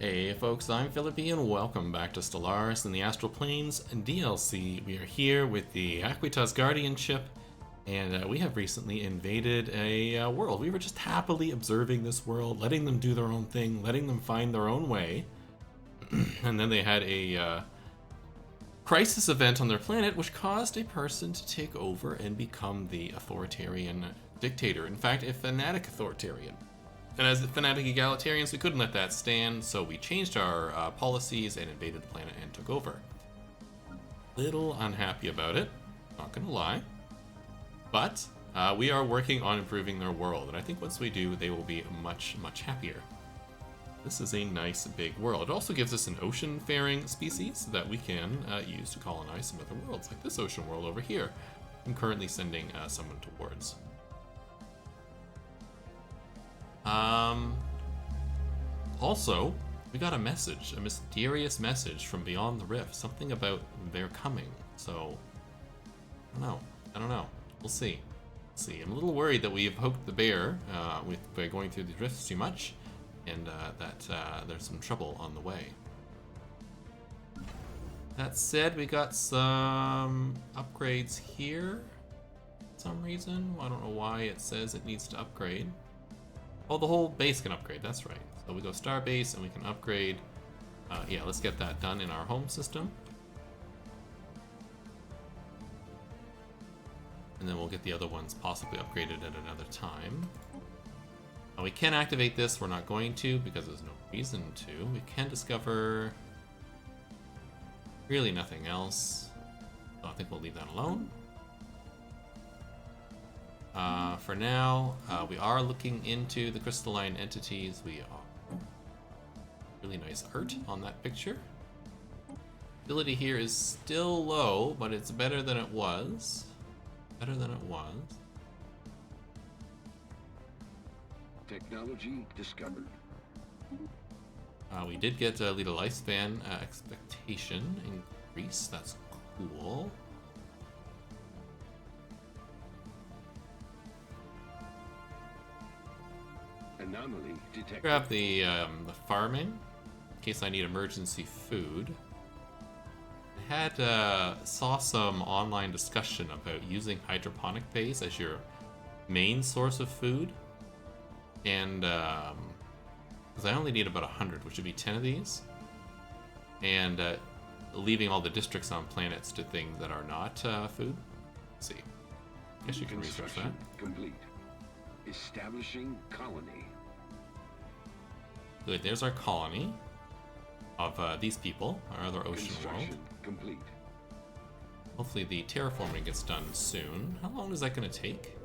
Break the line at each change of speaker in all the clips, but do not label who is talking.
Hey folks, I'm Philippi and welcome back to Stellaris in the Astral Planes DLC. We are here with the Aquitas Guardian ship, and we have recently invaded a world. We were just happily observing this world, letting them do their own thing, letting them find their own way. And then they had a crisis event on their planet which caused a person to take over and become the authoritarian dictator. In fact, a fanatic authoritarian. And as the fanatic egalitarians, we couldn't let that stand, so we changed our policies and invaded the planet and took over. Little unhappy about it, not gonna lie. But we are working on improving their world, and I think once we do, they will be much, much happier. This is a nice big world. It also gives us an ocean-faring species that we can use to colonize some other worlds, like this ocean world over here. I'm currently sending someone towards. Also, we got a message, a mysterious message from beyond the rift, something about their coming. So, I don't know. We'll see. I'm a little worried that we have poked the bear by going through the drifts too much, and that there's some trouble on the way. That said, we got some upgrades here for some reason. I don't know why it says it needs to upgrade. Oh, the whole base can upgrade, that's right. So we go star base and we can upgrade. Yeah, let's get that done in our home system. And then we'll get the other ones possibly upgraded at another time. We can activate this, we're not going to because there's no reason to. We can discover really nothing else. So I think we'll leave that alone. For now, we are looking into the crystalline entities. We are really nice art on that picture. Ability here is still low, but it's better than it was.
Technology discovered.
We did get a little lifespan expectation increase. That's cool.
Anomaly detected.
Grab the farming in case I need emergency food. I had saw some online discussion about using hydroponic bays as your main source of food, and because I only need about 100, which would be 10 of these, and leaving all the districts on planets to things that are not food. Let's see. Guess you can research that.
Complete. Establishing colony.
Good, there's our colony of these people, our other ocean world.
Complete.
Hopefully the terraforming gets done soon. How long is that going to take?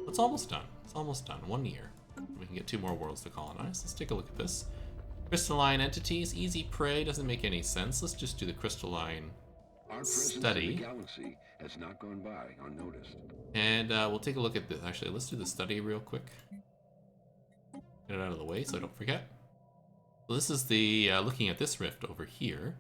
It's almost done. 1 year. We can get 2 more worlds to colonize. Let's take a look at this. Crystalline entities, easy prey, doesn't make any sense. Let's just do the crystalline study.
The galaxy has not gone by unnoticed.
And we'll take a look at this. Actually, let's do the study real quick. Get it out of the way so I don't forget. So this is the looking at this rift over here.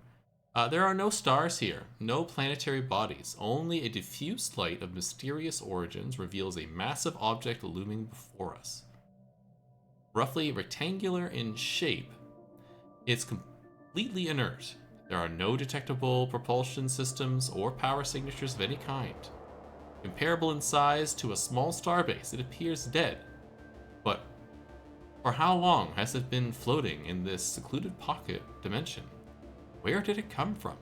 There are no stars here, no planetary bodies. Only a diffuse light of mysterious origins reveals a massive object looming before us. Roughly rectangular in shape, it's completely inert. There are no detectable propulsion systems or power signatures of any kind. Comparable in size to a small starbase, it appears dead. But for how long has it been floating in this secluded pocket dimension? Where did it come from?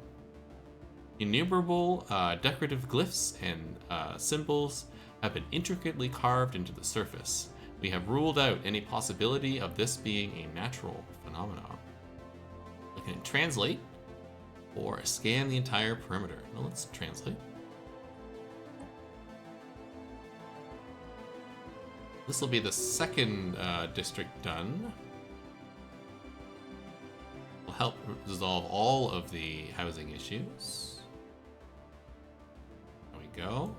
Innumerable decorative glyphs and symbols have been intricately carved into the surface. We have ruled out any possibility of this being a natural phenomenon. We can translate or scan the entire perimeter. Now let's translate. This will be the second district done. Will help resolve all of the housing issues. There we go.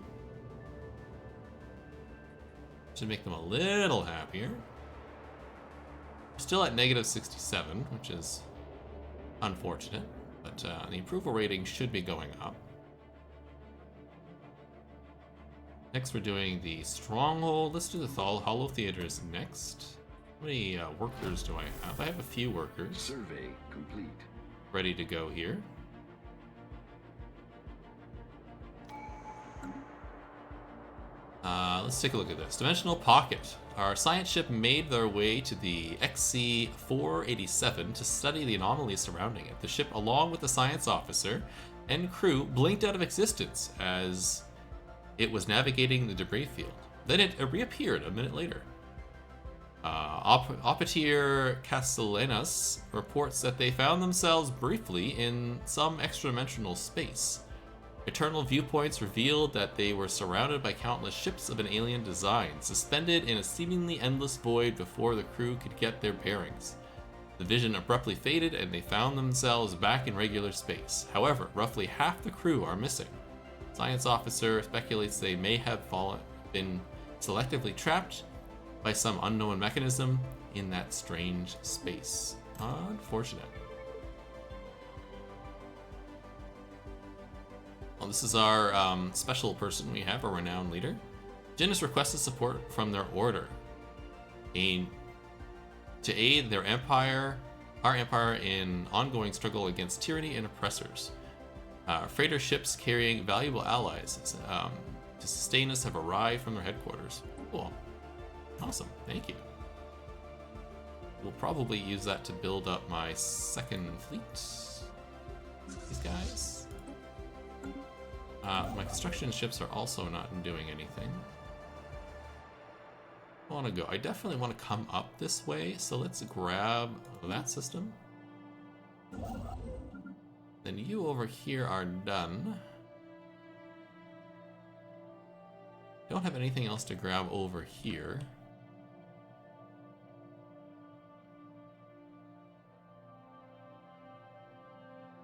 Should make them a little happier. We're still at negative 67, which is unfortunate, but the approval rating should be going up. Next, we're doing the stronghold. Let's do the Hollow Theaters next. How many workers do I have? I have a few workers
Survey complete.
ready to go here. Let's take a look at this. Dimensional Pocket. Our science ship made their way to the XC-487 to study the anomalies surrounding it. The ship, along with the science officer and crew, blinked out of existence as it was navigating the debris field. Then it reappeared a minute later. Opetier Castellanos reports that they found themselves briefly in some extra-dimensional space. Eternal viewpoints revealed that they were surrounded by countless ships of an alien design, suspended in a seemingly endless void before the crew could get their bearings. The vision abruptly faded and they found themselves back in regular space. However, roughly half the crew are missing. Science officer speculates they may have been selectively trapped by some unknown mechanism in that strange space. Unfortunate. Well, this is our special person we have, a renowned leader. Jin has requested support from their order to aid their empire, our empire, in ongoing struggle against tyranny and oppressors. Freighter ships carrying valuable allies to sustain us have arrived from their headquarters. Cool. Awesome. Thank you. We'll probably use that to build up my second fleet. These guys. My construction ships are also not doing anything. I want to go. I definitely want to come up this way, so let's grab that system. Then you over here are done. Don't have anything else to grab over here.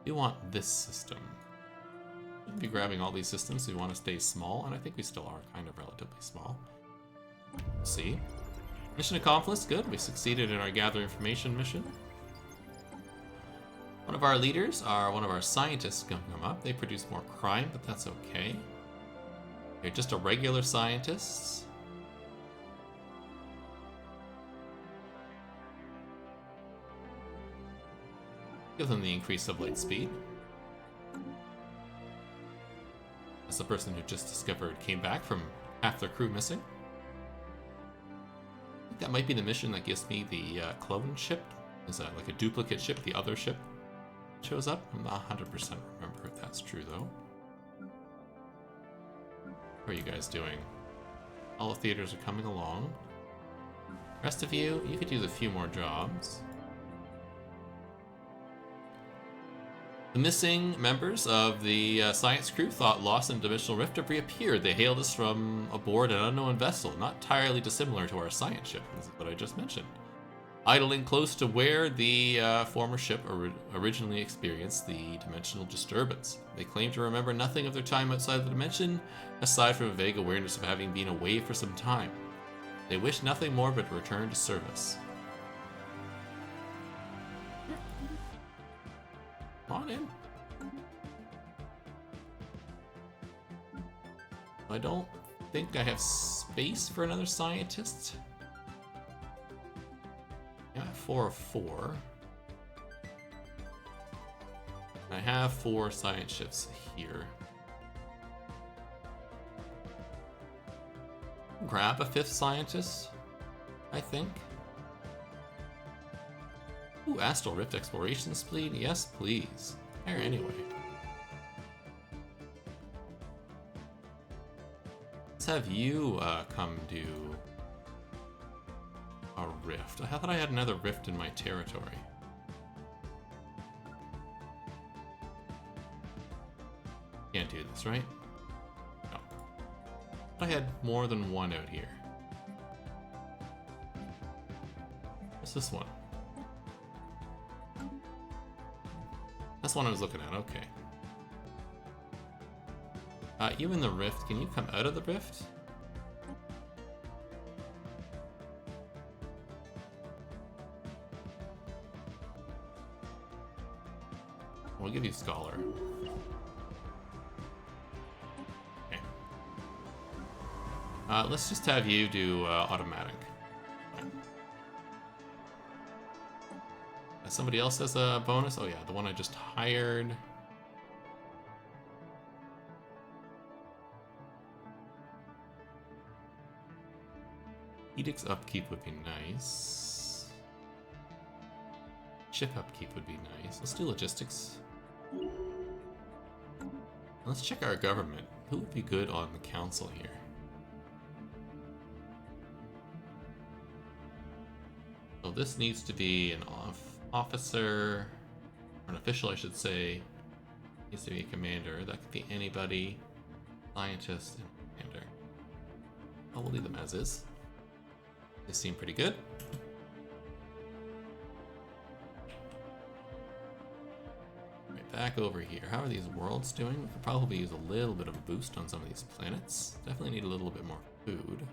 You want this system. We'll be grabbing all these systems, so we want to stay small, and I think we still are kind of relatively small. We'll see. Mission accomplished. Good. We succeeded in our gather information mission. One of our leaders are one of our scientists going to come up. They produce more crime, but that's okay. They're just a regular scientists. Give them the increase of light speed. That's the person who just discovered came back from half their crew missing. I think that might be the mission that gives me the clone ship. Is that like a duplicate ship? The other ship shows up? I'm not 100% remember if that's true though. How are you guys doing? All the theaters are coming along. Rest of you, you could use a few more jobs. The missing members of the science crew thought lost in Dimensional Rift have reappeared. They hailed us from aboard an unknown vessel, not entirely dissimilar to our science ship. This is what I just mentioned. Idling close to where the former ship originally experienced the dimensional disturbance. They claim to remember nothing of their time outside the dimension, aside from a vague awareness of having been away for some time. They wish nothing more but to return to service. Come on in. I don't think I have space for another scientist. I got 4 of 4. I have 4 science ships here. Grab a 5th scientist, I think. Ooh, Astral Rift Exploration Fleet? Yes, please. There, anyway. Let's have you come do a rift. I thought I had another rift in my territory. Can't do this, right? No. I had more than one out here. What's this one? That's the one I was looking at, okay. You in the rift, can you come out of the rift? We'll give you Scholar. Okay. Let's just have you do automatic. Somebody else has a bonus. Oh yeah, the one I just hired. Edict's upkeep would be nice. Ship upkeep would be nice. Let's do logistics. Let's check our government. Who would be good on the council here? So this needs to be an officer, or an official I should say. Needs to be a commander. That could be anybody. Scientist and commander. Oh, we'll leave them as is. They seem pretty good. Right, back over here. How are these worlds doing? We could probably use a little bit of a boost on some of these planets. Definitely need a little bit more food.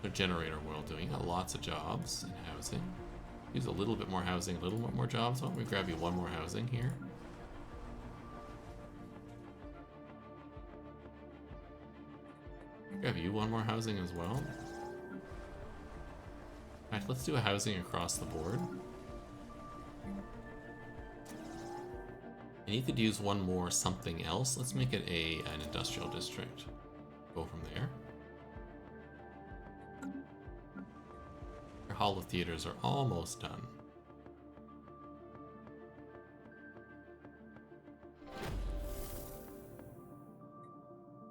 A generator world doing. Got lots of jobs and housing. Use a little bit more housing, a little more jobs. Why don't we grab you one more housing here? Grab you one more housing as well. Alright, let's do a housing across the board. And you could use one more something else. Let's make it an industrial district. Go from there. Our Hall of Theaters are almost done.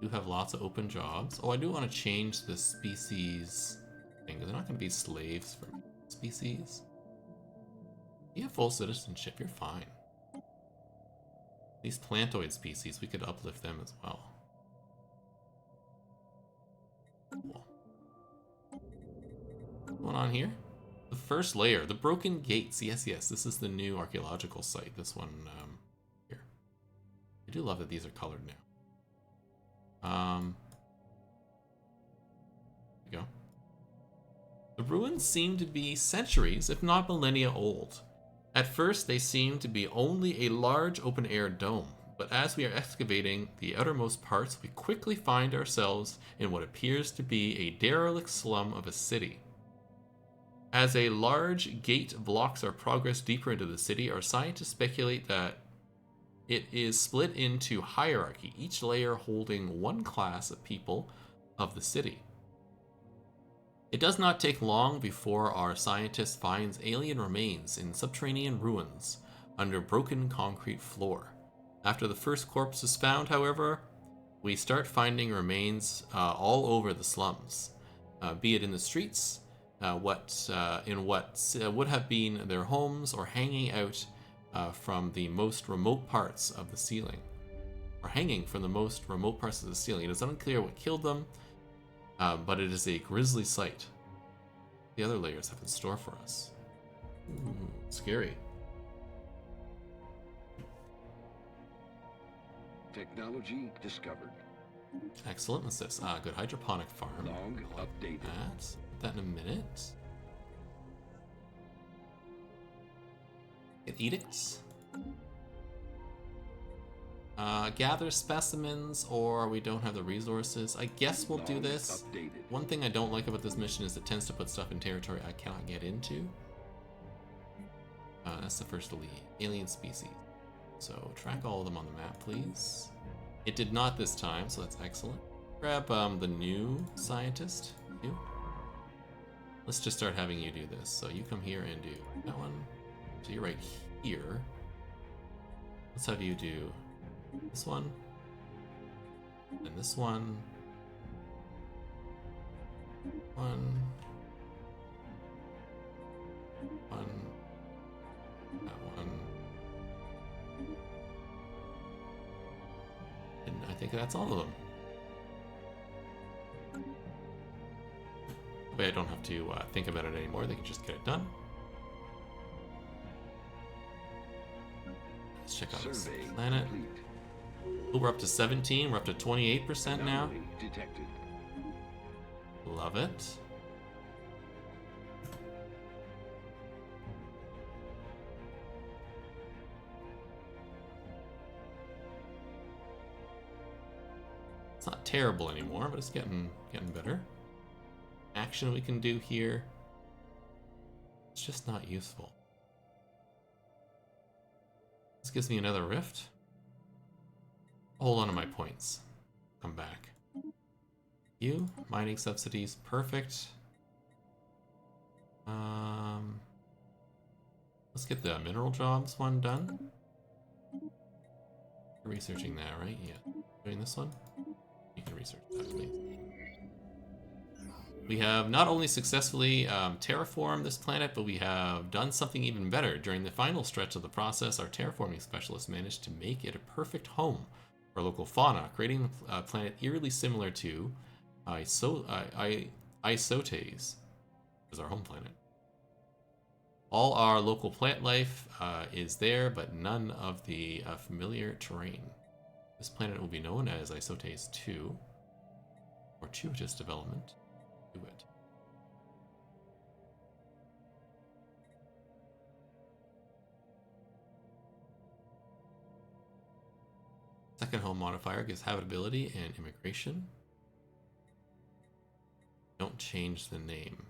Do have lots of open jobs. Oh, I do want to change the species thing. They're not going to be slaves for species. You have full citizenship, you're fine. These plantoid species, we could uplift them as well. Cool. What's going on here? The first layer, the broken gates. Yes, this is the new archaeological site. This one here. I do love that these are colored now. There we go. The ruins seem to be centuries, if not millennia old. At first, they seem to be only a large open-air dome, but as we are excavating the outermost parts, we quickly find ourselves in what appears to be a derelict slum of a city. As a large gate blocks our progress deeper into the city, our scientists speculate that it is split into hierarchy, each layer holding one class of people of the city. It does not take long before our scientist finds alien remains in subterranean ruins under broken concrete floor. After the first corpse is found, however, we start finding remains all over the slums, be it in the streets, what would have been their homes, or hanging out from the most remote parts of the ceiling. It is unclear what killed them, but it is a grisly sight the other layers have in store for us. Ooh, scary.
Technology discovered.
Excellent. What's this? Good hydroponic farm.
Log updated.
Put that in a minute. Get edicts. Gather specimens, or we don't have the resources. I guess we'll do this.
Updated.
One thing I don't like about this mission is it tends to put stuff in territory I cannot get into. That's the first lead. Alien species. So track all of them on the map, please. It did not this time, so that's excellent. Grab the new scientist. You. Let's just start having you do this. So you come here and do that one. So you're right here. Let's have you do this one, and this one, one, that one, and I think that's all of them. That way I don't have to think about it anymore, they can just get it done. Let's check out this planet.
Complete.
Oh, we're up to 17. We're up to 28% now.
Anomaly detected.
Love it. It's not terrible anymore, but it's getting better. Action we can do here. It's just not useful. This gives me another rift. Hold on to my points. Come back. You, mining subsidies, perfect. Let's get the mineral jobs one done. You're researching that, right? Yeah. Doing this one? You can research that, please. We have not only successfully terraformed this planet, but we have done something even better. During the final stretch of the process, our terraforming specialists managed to make it a perfect home for local fauna, creating a planet eerily similar to Isotes, is our home planet. All our local plant life is there, but none of the familiar terrain. This planet will be known as Isotes 2, fortuitous development. Do it. Second home modifier gives habitability and immigration. Don't change the name.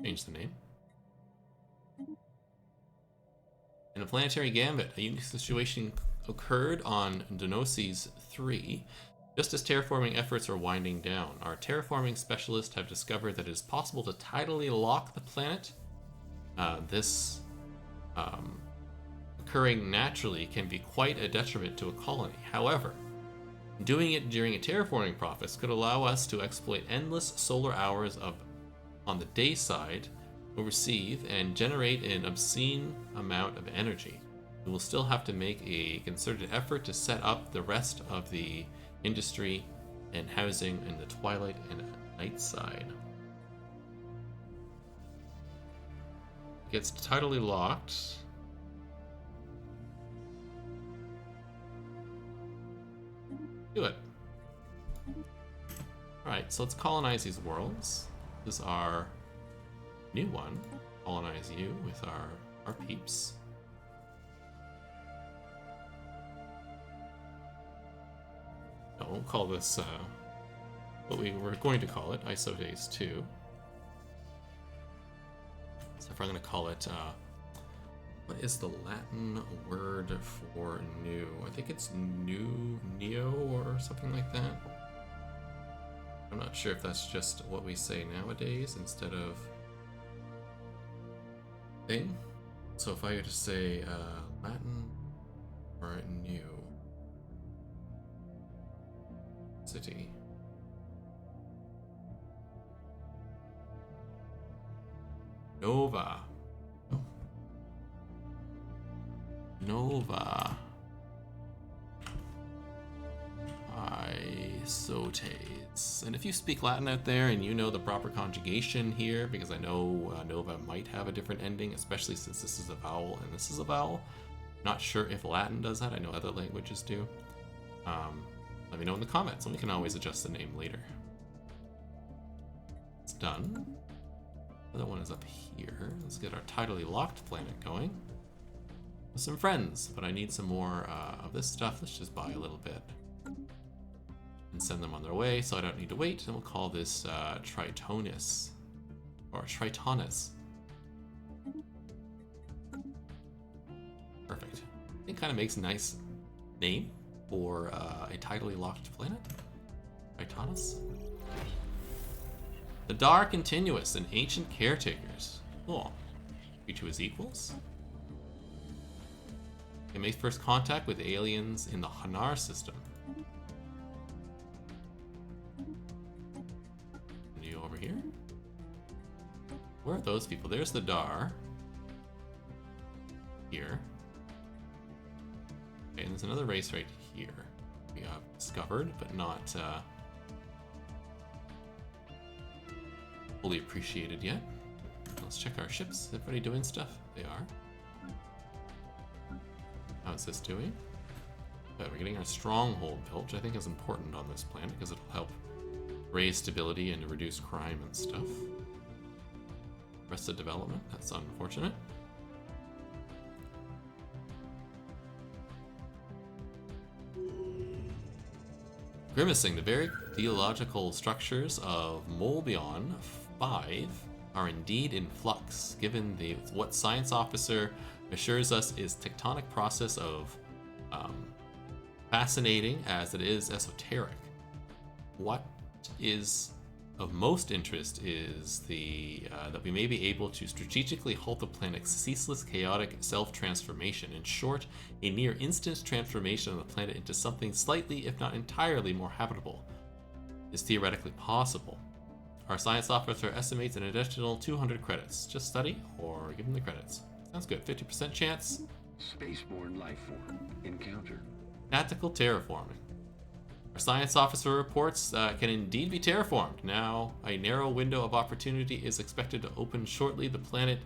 Change the name. In a planetary gambit, a unique situation occurred on Denosis 3. Just as terraforming efforts are winding down, our terraforming specialists have discovered that it is possible to tidally lock the planet. This occurring naturally can be quite a detriment to a colony. However, doing it during a terraforming process could allow us to exploit endless solar hours on the day side, will receive and generate an obscene amount of energy. We will still have to make a concerted effort to set up the rest of the industry and housing in the twilight and night side. Gets tidally locked. Do it. Alright, so let's colonize these worlds. This is our new one. Colonize you with our peeps. No, we'll call this what we were going to call it, Isotes 2. So if I'm going to call it, what is the Latin word for new? I think it's neo or something like that. I'm not sure if that's just what we say nowadays instead of thing. So if I were to say Latin or new city, Nova. Nova. Isotes. And if you speak Latin out there and you know the proper conjugation here, because I know Nova might have a different ending, especially since this is a vowel and this is a vowel. Not sure if Latin does that. I know other languages do. Let me know in the comments, and we can always adjust the name later. It's done. The other one is up here. Let's get our tidally locked planet going. With some friends, but I need some more of this stuff. Let's just buy a little bit and send them on their way, so I don't need to wait. And we'll call this Tritonus or Tritonus. Perfect. I think kind of makes a nice name for a tidally locked planet. Tritonus. The Dar Continuous and Ancient Caretakers. Cool. Each to his equals. It makes first contact with aliens in the Hanar system. And you over here? Where are those people? There's the Dar. Here. Okay, and there's another race right here. We have discovered, but not fully appreciated yet. Let's check our ships. Is everybody doing stuff? They are. How's this doing? Good, we're getting our stronghold built, which I think is important on this planet because it'll help raise stability and reduce crime and stuff. Rest of development, that's unfortunate. Grimacing, the very theological structures of Molbion 5 are indeed in flux, given what science officer assures us is tectonic process of fascinating as it is esoteric. What is of most interest is that we may be able to strategically halt the planet's ceaseless chaotic self-transformation. In short, a near instant transformation of the planet into something slightly, if not entirely, more habitable is theoretically possible. Our science officer estimates an additional 200 credits. Just study or give him the credits. Sounds good. 50% chance.
Spaceborne life form encountered.
Tactical terraforming. Our science officer reports can indeed be terraformed. Now, a narrow window of opportunity is expected to open shortly. The planet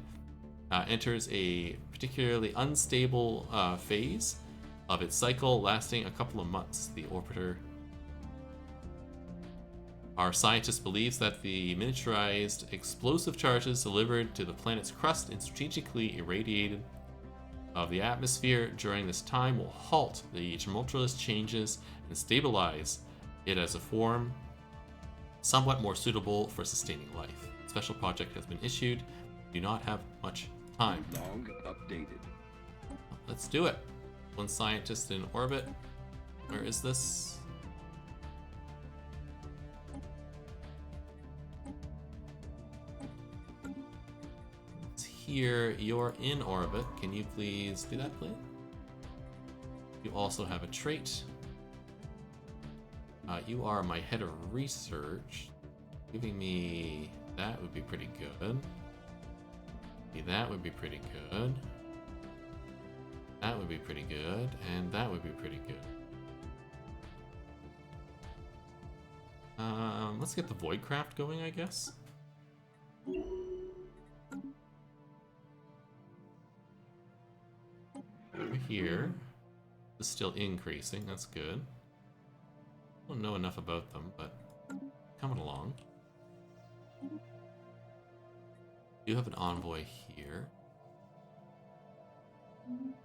enters a particularly unstable phase of its cycle, lasting a couple of months. The orbiter. Our scientist believes that the miniaturized explosive charges delivered to the planet's crust and strategically irradiated of the atmosphere during this time will halt the tumultuous changes and stabilize it as a form somewhat more suitable for sustaining life. A special project has been issued. We do not have much time.
Log updated.
Let's do it. One scientist in orbit. Where is this? Here, you're in orbit. Can you please do that, please? You also have a trait. You are my head of research. Giving me that would be pretty good. That would be pretty good. That would be pretty good. And that would be pretty good. Let's get the Voidcraft going, I guess. Over here is still increasing. That's good. Don't know enough about them, but coming along. You have an envoy here.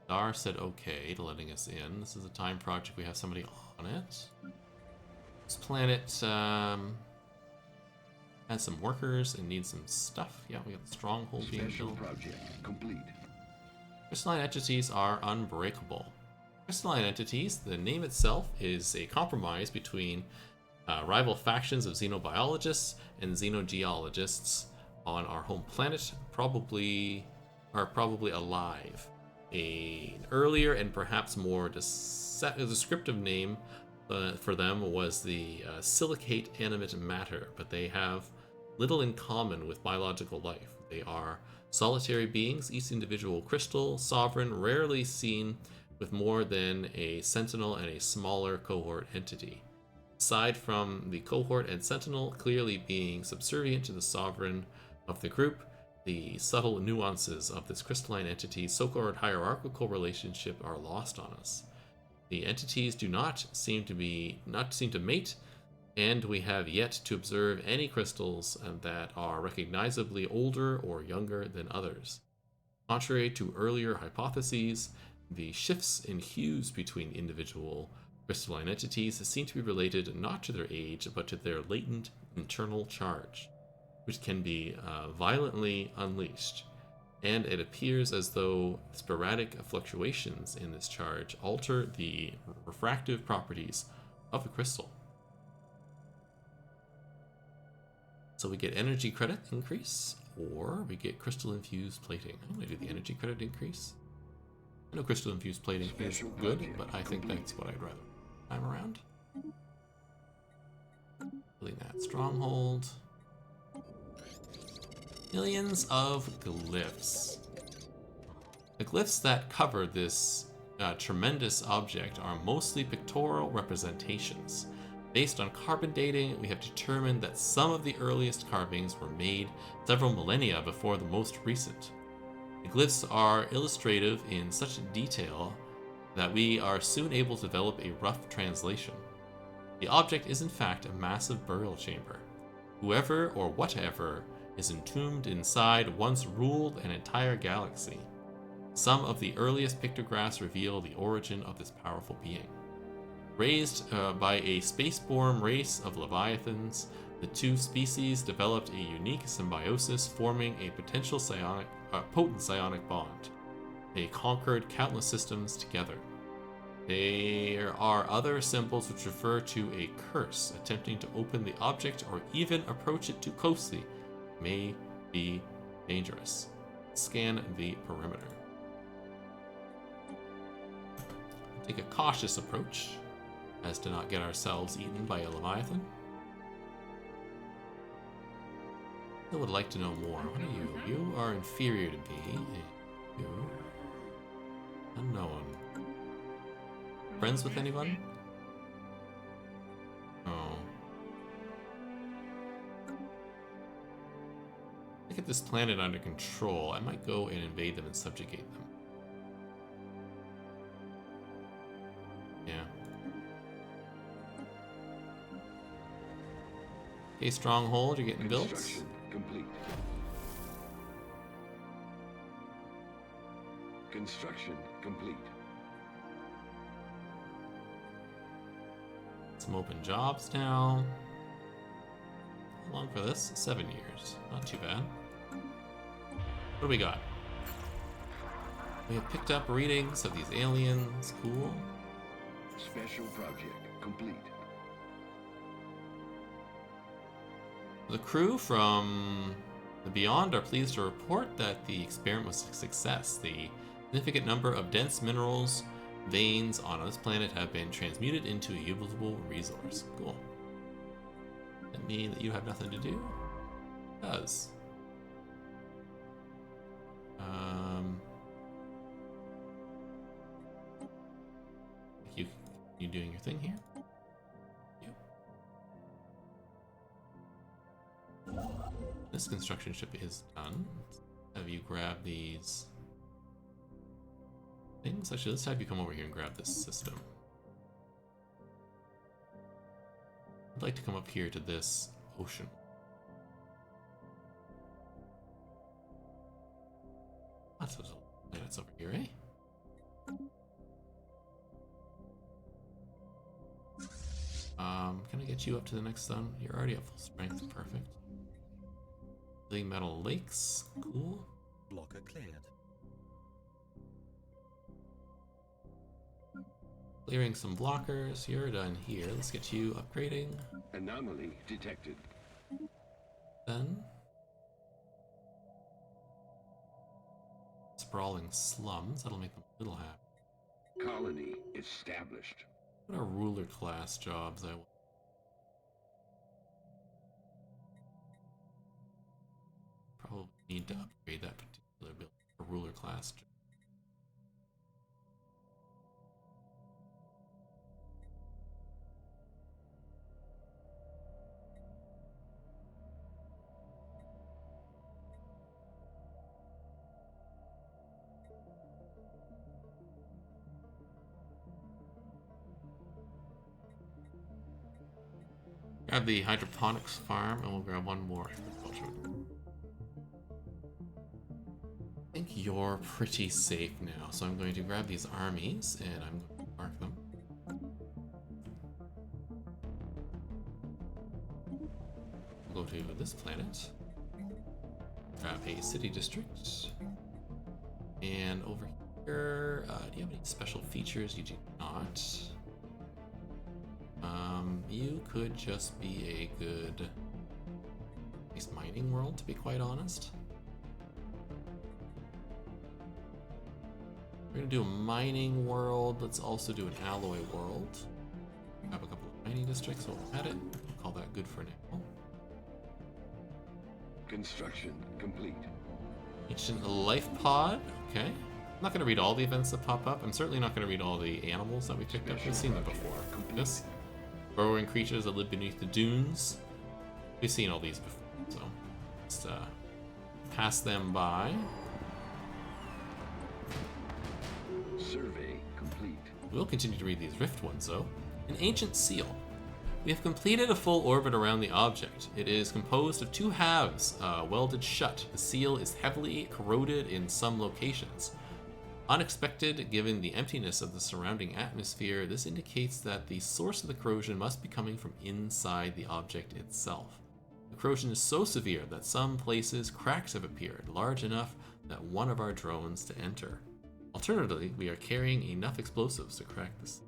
Dar said okay to letting us in. This is a time project. We have somebody on it. This planet has some workers and needs some stuff. Yeah, we got the stronghold being
Special
built.
project complete.
Crystalline entities are unbreakable. Crystalline entities, the name itself is a compromise between rival factions of xenobiologists and xenogeologists on our home planet, probably alive. An earlier and perhaps more descriptive name for them was the silicate animate matter, but they have little in common with biological life. They are solitary beings, each individual crystal, sovereign, rarely seen with more than a sentinel and a smaller cohort entity. Aside from the cohort and sentinel clearly being subservient to the sovereign of the group, the subtle nuances of this crystalline entity's so-called hierarchical relationship are lost on us. The entities do not seem to mate, and we have yet to observe any crystals that are recognizably older or younger than others. Contrary to earlier hypotheses, the shifts in hues between individual crystalline entities seem to be related not to their age, but to their latent internal charge, which can be violently unleashed. And it appears as though sporadic fluctuations in this charge alter the refractive properties of a crystal. So we get energy credit increase, or we get crystal infused plating. I'm going to do the energy credit increase. I know crystal infused plating is good, but I think that's what I'd rather time around. Building that stronghold. Millions of glyphs. The glyphs that cover this tremendous object are mostly pictorial representations. Based on carbon dating, we have determined that some of the earliest carvings were made several millennia before the most recent. The glyphs are illustrative in such detail that we are soon able to develop a rough translation. The object is in fact a massive burial chamber. Whoever or whatever is entombed inside once ruled an entire galaxy. Some of the earliest pictographs reveal the origin of this powerful being. Raised by a spaceborne race of leviathans, The two species developed a unique symbiosis, forming a potent psionic bond. They conquered countless systems together. There are other symbols which refer to a curse. Attempting to open the object or even approach it too closely may be dangerous. Scan the perimeter. Take a cautious approach as to not get ourselves eaten by a Leviathan. I would like to know more. What are you? You are inferior to me. You. Unknown. Friends with anyone? Oh. To get this planet under control, I might go and invade them and subjugate them. Yeah. Okay, stronghold, you're getting built.
Construction complete. Construction complete.
Some open jobs now. How long for this? 7 years. Not too bad. What do we got? We have picked up readings of these aliens. Cool.
Special project complete.
The crew from the Beyond are pleased to report that the experiment was a success. The significant number of dense minerals veins on this planet have been transmuted into a usable resource. Cool. Does that mean that you have nothing to do? It does. You doing your thing here? This construction ship is done. Have you grab these things? Actually, let's have you come over here and grab this system. I'd like to come up here to this ocean. Lots of planets over here, eh? Can I get you up to the next zone? You're already at full strength, perfect. Living metal lakes, cool.
Blocker cleared.
Clearing some blockers, you're done here. Let's get you upgrading.
Anomaly detected.
Then sprawling slums, that'll make them a little happy.
Colony established.
What are ruler class jobs I want? Probably need to upgrade that particular building for ruler class job. Grab the hydroponics farm and we'll grab one more agriculture. I think you're pretty safe now, so I'm going to grab these armies and I'm going to mark them. We'll go to this planet. Grab a city district. And over here, do you have any special features? You do not. You could just be a good nice mining world, to be quite honest. We're gonna do a mining world. Let's also do an alloy world. Have a couple of mining districts while we're at it. Call that good for now.
Construction complete.
Ancient life pod. Okay. I'm not gonna read all the events that pop up. I'm certainly not gonna read all the animals that we picked up. We've seen them before. This. Burrowing creatures that live beneath the dunes. We've seen all these before, so just pass them by.
Survey complete.
We'll continue to read these rift ones, though. An ancient seal. We have completed a full orbit around the object. It is composed of two halves, welded shut. The seal is heavily corroded in some locations. Unexpected, given the emptiness of the surrounding atmosphere, this indicates that the source of the corrosion must be coming from inside the object itself. The corrosion is so severe that some places cracks have appeared, large enough that one of our drones to enter. Alternatively, we are carrying enough explosives to crack this.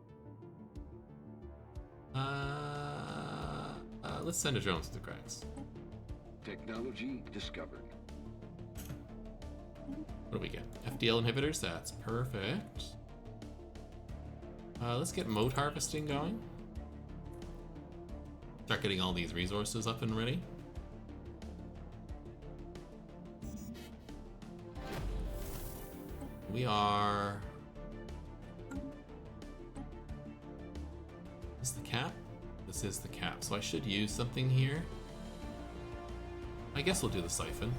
Let's send a drone to the cracks.
Technology discovered.
What do we get? FDL inhibitors, that's perfect. Let's get mode harvesting going. Start getting all these resources up and ready. We are... Is this the cap? This is the cap, so I should use something here. I guess we'll do the siphon.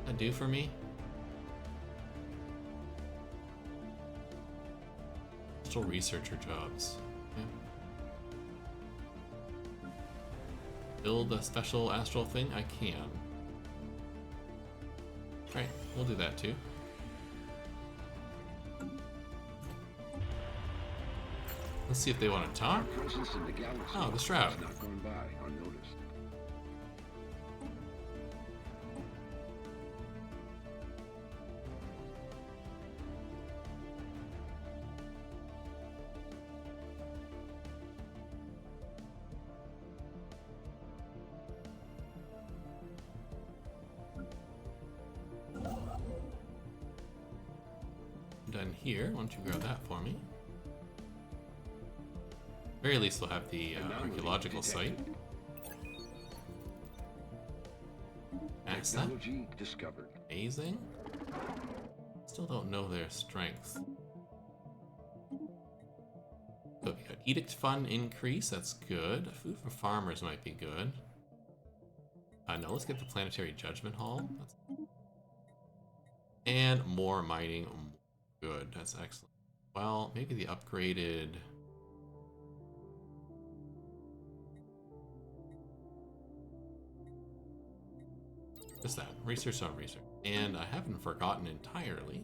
That do for me? Still researcher jobs. Okay. Build a special astral thing? I can. Alright, we'll do that too. Let's see if they want to talk.
Our presence in the galaxy
Oh, the shroud.
has not gone by unnoticed.
Done here. Why don't you grab that for me? Very least we'll have the archaeological site. Max that.
Technology discovered.
Amazing. Still don't know their strength. But we got Edict Fund increase, that's good. Food for farmers might be good. No, let's get the Planetary Judgment Hall. And more mining. Good, that's excellent. Well, maybe the upgraded... Just that. Research on research. And I haven't forgotten entirely.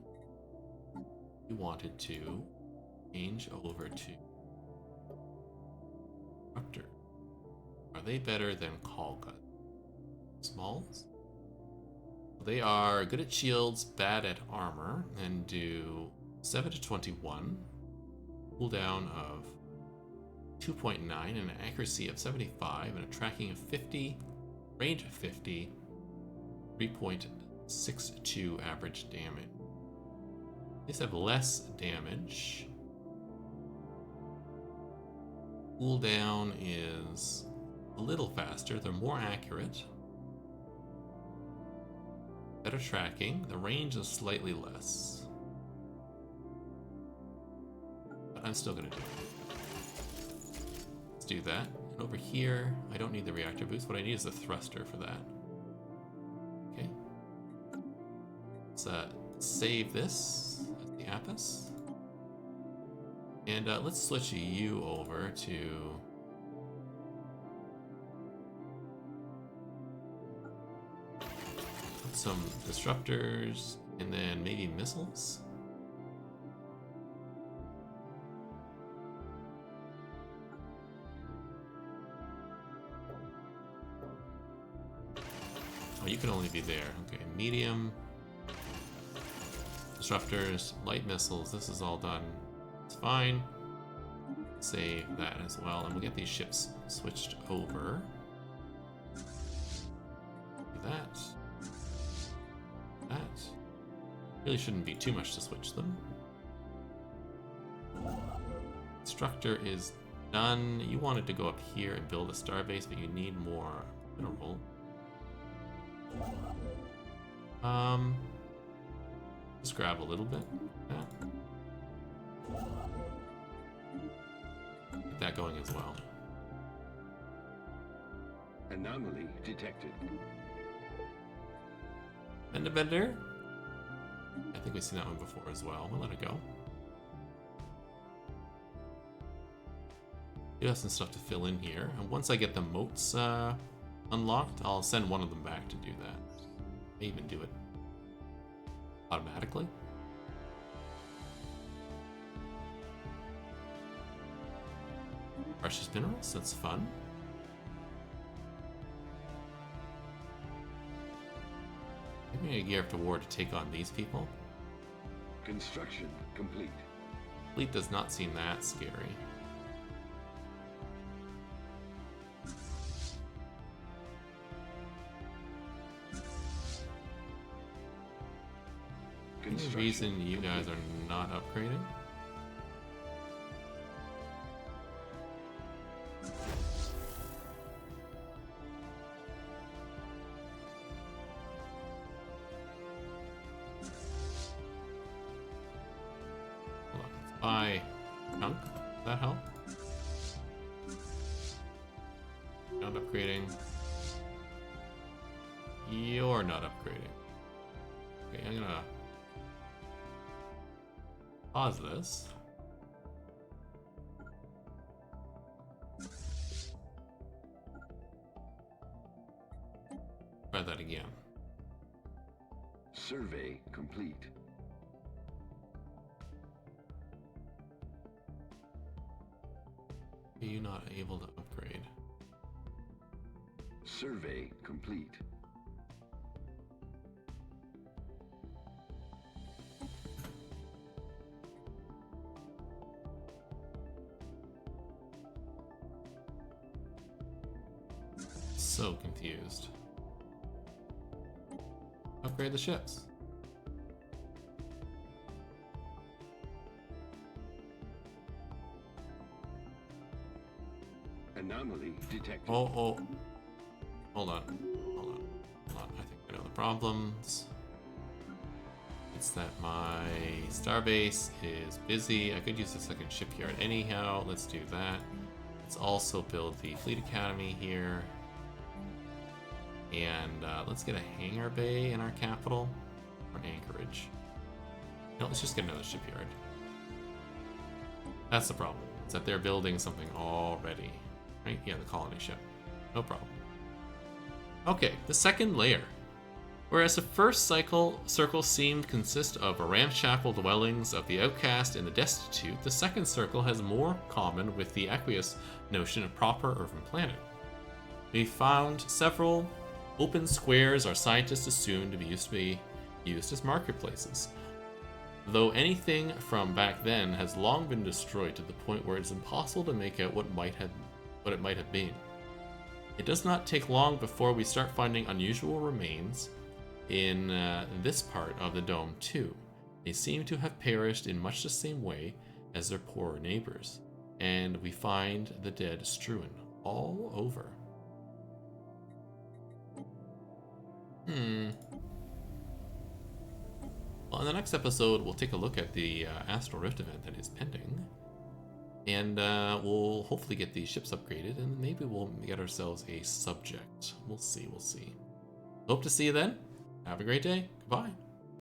We wanted to change over to Disruptor. Are they better than Kolga? Smalls? They are good at shields, bad at armor, and do 7 to 21. Cooldown of 2.9 and an accuracy of 75 and a tracking of 50, range of 50. 3.62 average damage. These have less damage. Cooldown is a little faster. They're more accurate. Better tracking. The range is slightly less. But I'm still going to do it. Let's do that. And over here, I don't need the reactor boost. What I need is the thruster for that. Okay. Let's save this as the Apis. And let's switch you over to... some disruptors, and then maybe missiles? Oh, you can only be there. Okay, medium. Disruptors, light missiles, this is all done. It's fine. Save that as well, and we'll get these ships switched over. Do that. That. Really shouldn't be too much to switch them. Instructor is done. You wanted to go up here and build a starbase, but you need more mineral. Just grab a little bit. Yeah. Get that going as well.
Anomaly detected.
Bender Bender? I think we've seen that one before as well. We'll let it go. We have some stuff to fill in here. And once I get the moats unlocked, I'll send one of them back to do that. May even do it automatically. Precious minerals, that's fun. Giving a gear up to war to take on these people?
Construction complete.
Fleet does not seem that scary. Any reason you guys are not upgrading? Hold on, let's buy chunk. Does that help? Not upgrading. You're not upgrading. Okay, I'm gonna pause this. Try that again.
Survey complete.
Are you not able to upgrade?
Survey complete.
So confused. Upgrade the ships.
Anomaly detected.
Oh. Hold on. Hold on. I think I know the problems. It's that my starbase is busy. I could use a second shipyard anyhow. Let's do that. Let's also build the Fleet Academy here. And let's get a hangar bay in our capital, or anchorage. No, let's just get another shipyard. That's the problem, is that they're building something already. Right? Yeah, the colony ship. No problem. Okay, the second layer. Whereas the first circle seemed to consist of ramshackle dwellings of the outcast and the destitute, the second circle has more common with the aqueous notion of proper urban planet. We found several open squares our scientists assumed to be used as marketplaces, though anything from back then has long been destroyed to the point where it's impossible to make out what it might have been. It does not take long before we start finding unusual remains in this part of the dome too. They seem to have perished in much the same way as their poorer neighbors, and we find the dead strewn all over. Well, in the next episode, we'll take a look at the Astral Rift event that is pending. And we'll hopefully get these ships upgraded, and maybe we'll get ourselves a subject. We'll see. Hope to see you then. Have a great day. Goodbye.